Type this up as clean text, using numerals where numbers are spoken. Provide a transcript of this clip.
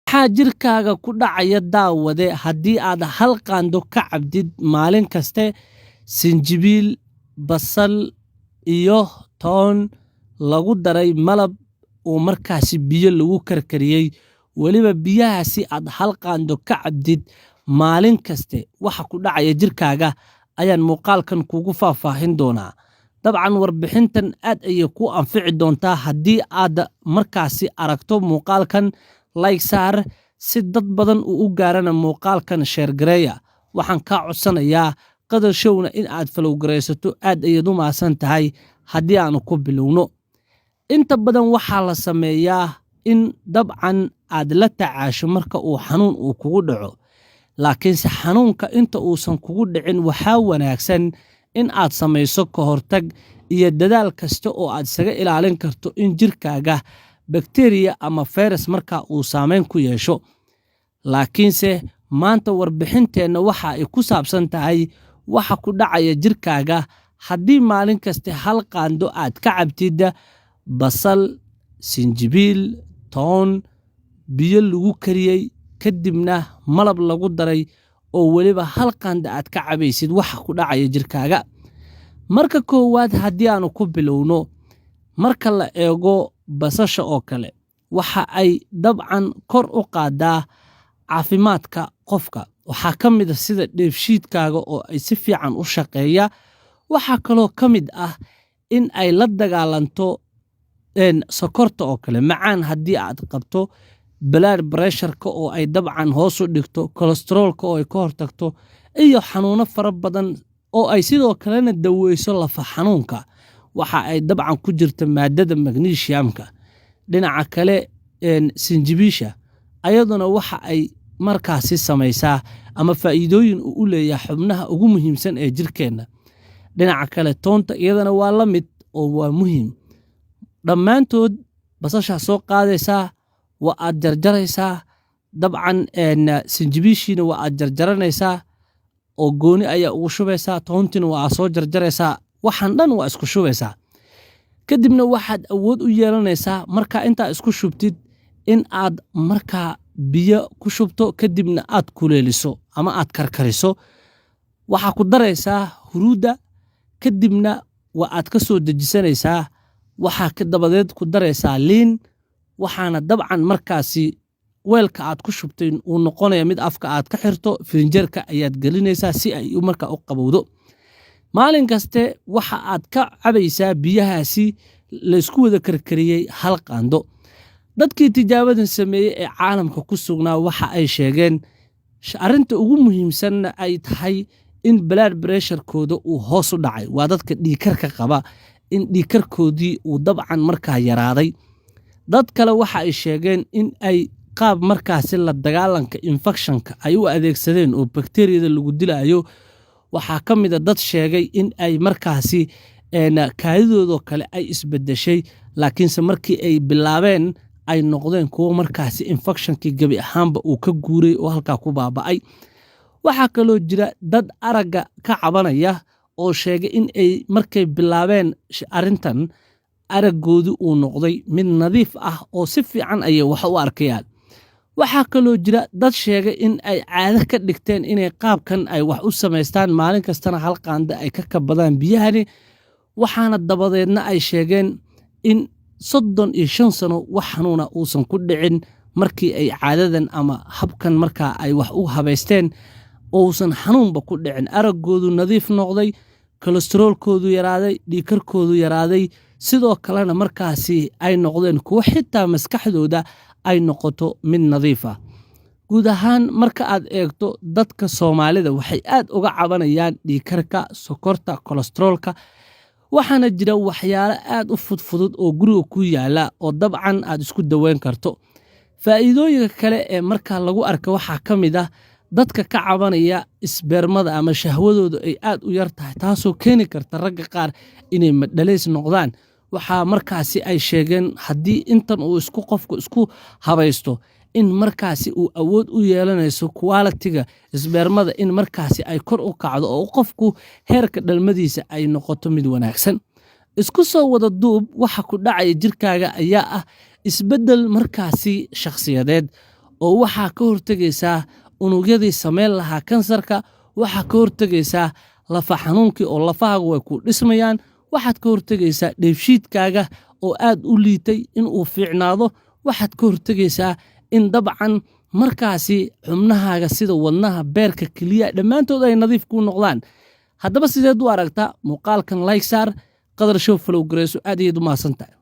maxaa jirkaaga ku dhacaya daawade haddii aad hal qaando ka cabdid maalin kaste sinjibiil basal iyo toon lagu daray malab oo markaasi biyo lagu karkariyey weliba biyahaasi aad hal qaando ka cabdid maalin kaste waxa ku dhacaya jirkaaga ayaan muuqaalkan kugu faahfaahin doonaa dabcan warbixintan aad ayay ku anfici doontaa haddii aad markaasi aragto muuqaalkan like saar si dad badan uu u gaarana muuqaalkan share gareeya waxaan ka codsanayaa qadar showna in aad follow gareysato aad ayaad u maasan tahay haddii aan ku bilowno inta badan waxaa la sameeyaa in dabcan aad la tacaasho marka uu xanuun uu kugu dhaco laakiinse xanuunka inta uusan kugu dhicin waxaa wanaagsan in aad samayso ka hortag iyo dadaal kasta oo aad isaga ilaalin karto in jirkaaga bakteeriya ama virus marka uu saameyn ku yeesho laakiinse maanta warbixinteenna waxa ay ku saabsan tahay waxa ku dhacaya jirkaaga haddii maalin kaste hal qaando aad ka cabtid basal sinjibiil toon biyo lagu kariyey kadibna malab lagu daray oo weliba hal qaando aad ka cabaysid waxa ku dhacaya jirkaaga marka koowaad haddii aanu ku bilowno marka la eego basasha oo kale waxa ay dabcan kor u qaadaa caafimaadka qofka waxaa ka mid ah sida dheefshiidkaaga oo ay si fiican u shaqeeya waxaa kaloo ka mid ah in ay la dagaalanto sokorta oo kale macaan haddii aad qabto blood pressure-ka oo ay dabcan hoos u dhigto kolestaroolka oo ay ka hortagto iyo xanuuno fara badan oo ay sidoo kalena daweyso lafa xanuunka waxa ay dabcan ku jirta maadada magnesiumka dhinaca kale sinjibiisha ayaduna waxa ay markaasi samaysaa ama faa'iidooyin u leeyahay xubnaha ugu muhiimsan ee jirkeenna dhinaca kale toonta iyadana waa la mid oo waa muhiim dhammaantood basasha soo qaadaysaa waa aad jarjaraysaa dabcan sinjibiishiina waa aad jarjaranaysaa oo gooni ayaa ugu shubaysaa toontina waa aad soo jarjaraysaa waxaan dhan waa isku shubaysaa kadibna waxaad awood u yeelanaysaa markaa intaa isku shubtid in aad markaa biyo ku shubto kadibna aad kuleeliso ama aad karkariso waxaa ku daraysaa huruudda kadibna waa aad ka soo dejisanaysaa waxaa ka dabadeed ku daraysaa liin waxaana dabcan markaasi weelka aad ku shubtay uu noqonaya mid afka aad ka xirto firinjeerka ayaad gelinaysaa si ay markaa u qabowdo maalin kaste waxa aad ka cabaysaa biyahaasi laysku wada karkariyey hal qaando dadkii tijaabadan sameeyey ee caalamka ku sugnaa waxa ay sheegeen arrinta ugu muhiimsanna ay tahay in blood pressure-kooda uu hoos u dhacay waa dadka dhiikarka qaba in dhiikarkoodii uu dabcan markaa yaraaday dad kale waxa ay sheegeen in ay qaab markaasi la dagaalanka infectionka ay u adeegsadeen oo bakteeriyada lagu dilaayo waxaa ka mid a dad sheegay in ay markaasi kaadidoodoo kale ay isbedeshay laakiinse markii ay bilaabeen ay noqdeen kuwo markaasi infectionkii gebi ahaanba uu ka guuray oo halkaa ku baaba'ay waxaa kaloo jira dad aragga ka cabanaya oo sheegay in ay markay bilaabeen arrintan araggoodii uu noqday mid nadiif ah oo si fiican ayay wax u arkayaan waxaa kaloo jira dad sheegay in ay caado ka dhigteen inay qaabkan ay wax u samaystaan maalin kastana hal qaanda ay ka kabadaan biyahani waxaana dabadeedna ay sheegeen in 35 sano wax xanuuna uusan ku dhicin markii ay caadadan ama habkan markaa ay wax u habaysteen uusan xanuunba ku dhicin araggoodu nadiif noqday kolestaroolkoodu yaraaday dhiikarkoodu yaraaday sidoo kalena markaasi ay noqdeen kuwo xitaa maskaxdooda ay noqoto mid nadiif ah guud ahaan marka aad eegto dadka Soomaalida waxay aad uga cabanayaan dhiikarka sokorta kolestaroolka waxaana jira waxyaalo aad u fudfudud oo guriga ku yaala oo dabcan aad isku daweyn karto faa'iidooyinka kale ee marka lagu arko waxaa ka mid ah dadka ka cabanaya isbeermada ama shahwadoodu ay aad u yar tahay taasoo keeni karta ragga qaar inay madhaleys noqdaan waxaa markaasi ay sheegeen haddii intan uu qofku isku habaysto in markaasi uu awood u yeelanayso quality-ga isbeermada in markaasi ay kor u kacdo oo qofku heerka dhalmadiisa ay noqoto mid wanaagsan isku soo wada duub waxa ku dhacaya jirkaaga ayaa ah isbedel markaasi shakhsiyadeed oo waxaa ka hortegaysaa unugyadii samayn lahaa kansarka, waxaa ka hortegaysaa lafa xanuunkii oo lafahaaga way ku dhismayaan, waxaad ka hortegaysaa dheefshiidkaaga oo aad u liitay inuu fiicnaado, waxaad ka hortegaysaa in dabcan markaasi xubnahaaga sida wadnaha, beerka, keliya dhammaantood ay nadiif ku noqdaan. haddaba sideed u aragtaa muuqaalkan like saar, qadar show follow gareyso, aad iyo mahadsantahay.